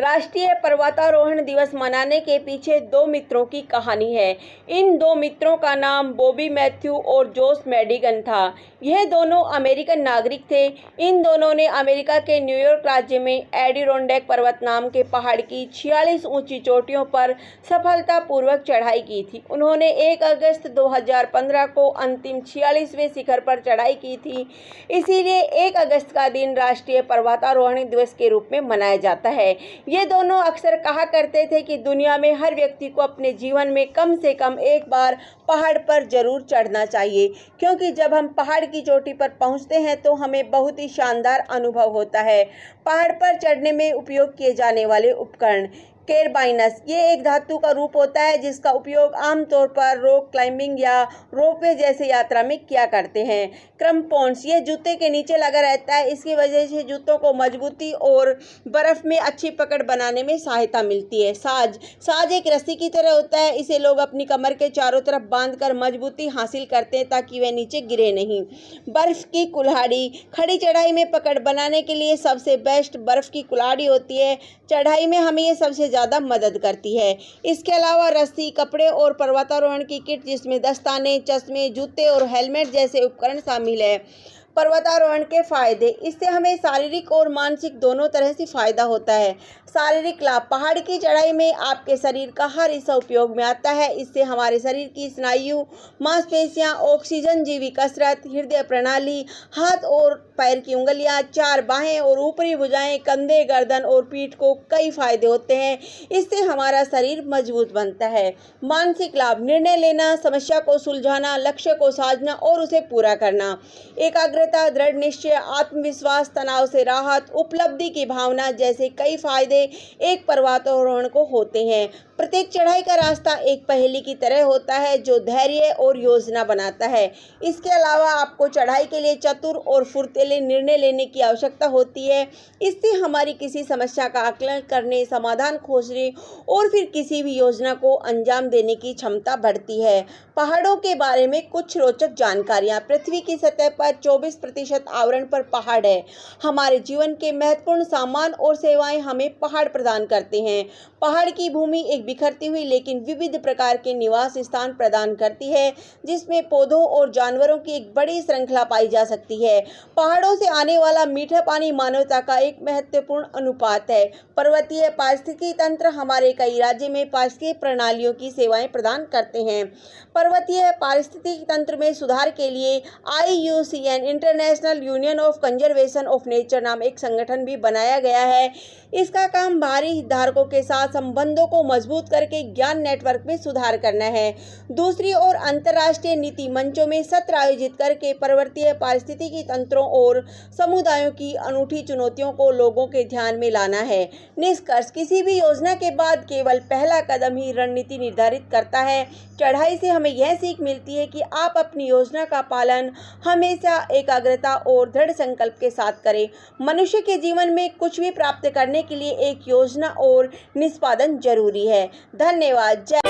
राष्ट्रीय पर्वतारोहण दिवस मनाने के पीछे दो मित्रों की कहानी है। इन दो मित्रों का नाम बॉबी मैथ्यू और जोश मैडिगन था। यह दोनों अमेरिकन नागरिक थे। इन दोनों ने अमेरिका के न्यूयॉर्क राज्य में एडिरोंडेक पर्वत नाम के पहाड़ की 46 ऊंची चोटियों पर सफलतापूर्वक चढ़ाई की थी। उन्होंने 1 अगस्त 2015 को अंतिम 46वें शिखर पर चढ़ाई की थी। इसीलिए 1 अगस्त का दिन राष्ट्रीय पर्वतारोहण दिवस के रूप में मनाया जाता है। ये दोनों अक्सर कहा करते थे कि दुनिया में हर व्यक्ति को अपने जीवन में कम से कम एक बार पहाड़ पर जरूर चढ़ना चाहिए, क्योंकि जब हम पहाड़ की चोटी पर पहुंचते हैं तो हमें बहुत ही शानदार अनुभव होता है। पहाड़ पर चढ़ने में उपयोग किए जाने वाले उपकरण कैरबाइनस, ये एक धातु का रूप होता है जिसका उपयोग आमतौर पर रॉक क्लाइंबिंग या रोपवे जैसे यात्रा में किया करते हैं। क्रम्पोन्स, ये जूते के नीचे लगा रहता है। इसकी वजह से जूतों को मजबूती और बर्फ में अच्छी पकड़ बनाने में सहायता मिलती है। साज एक रस्सी की तरह होता है। इसे लोग अपनी कमर के चारों तरफ बांधकर मजबूती हासिल करते हैं ताकि वह नीचे गिरे नहीं। बर्फ की कुल्हाड़ी, खड़ी चढ़ाई में पकड़ बनाने के लिए सबसे बेस्ट बर्फ की कुल्हाड़ी होती है। चढ़ाई में हमें ये सबसे ज़्यादा मदद करती है। इसके अलावा रस्सी, कपड़े और पर्वतारोहण की किट जिसमें दस्ताने, चश्मे, जूते और हेलमेट जैसे उपकरण शामिल है। पर्वतारोहण के फायदे, इससे हमें शारीरिक और मानसिक दोनों तरह से फायदा होता है। शारीरिक लाभ, पहाड़ की चढ़ाई में आपके शरीर का हर हिस्सा उपयोग में आता है। इससे हमारे शरीर की स्नायु, मांसपेशियां, ऑक्सीजन जीवी कसरत, हृदय प्रणाली, हाथ और पैर की उंगलियां, 4 बाहें और ऊपरी भुजाएं, कंधे, गर्दन और पीठ को कई फायदे होते हैं। इससे हमारा शरीर मजबूत बनता है। मानसिक लाभ, निर्णय लेना, समस्या को सुलझाना, लक्ष्य को साधना और उसे पूरा करना। एकाग्रता, दृढ़ निश्चय, आत्मविश्वास, तनाव से राहत, उपलब्धि की भावना जैसे कई फायदे एक पर्वतारोहण को होते हैं। प्रत्येक चढ़ाई का रास्ता एक पहेली की तरह होता है जो धैर्य और योजना बनाता है। इसके अलावा आपको चढ़ाई के लिए चतुर और फुर्तीले निर्णय लेने की आवश्यकता होती है। इससे हमारी किसी समस्या का आकलन करने, समाधान खोजने और फिर किसी भी योजना को अंजाम देने की क्षमता बढ़ती है। पहाड़ों के बारे में कुछ रोचक जानकारियाँ। पृथ्वी की सतह पर 24% आवरण पर पहाड़ है। हमारे जीवन के महत्वपूर्ण सामान और सेवाएं हमें पहाड़ प्रदान करते हैं। पहाड़ की भूमि एक बिखरती हुई लेकिन विविध प्रकार के निवास स्थान प्रदान करती है, जिसमें पौधों और जानवरों की एक बड़ी श्रृंखला पाई जा सकती है। पहाड़ों से आने वाला मीठा पानी मानवता का एक महत्वपूर्ण अनुपात है। पर्वतीय पारिस्थितिकी तंत्र हमारे कई राज्य में पारिस्थितिक प्रणालियों की सेवाएं प्रदान करते हैं। पर्वतीय पारिस्थितिकी तंत्र में सुधार के लिए IUCN international union of conservation of nature नाम एक संगठन भी बनाया गया है। इसका काम बाहरी हितधारकों के साथ संबंधों को मजबूत करके ज्ञान नेटवर्क में सुधार करना है। दूसरी ओर अंतर्राष्ट्रीय नीति मंचों में सत्र आयोजित करके पर्वतीय पारिस्थितिकी तंत्रों और समुदायों की अनूठी चुनौतियों को लोगों के ध्यान में लाना है। निष्कर्ष, किसी भी योजना के बाद केवल पहला कदम ही रणनीति निर्धारित करता है। चढ़ाई से हमें यह सीख मिलती है कि आप अपनी योजना का पालन हमेशा एकाग्रता और दृढ़ संकल्प के साथ करें। मनुष्य के जीवन में कुछ भी प्राप्त करने के लिए एक योजना और निष्पादन जरूरी है। धन्यवाद। जय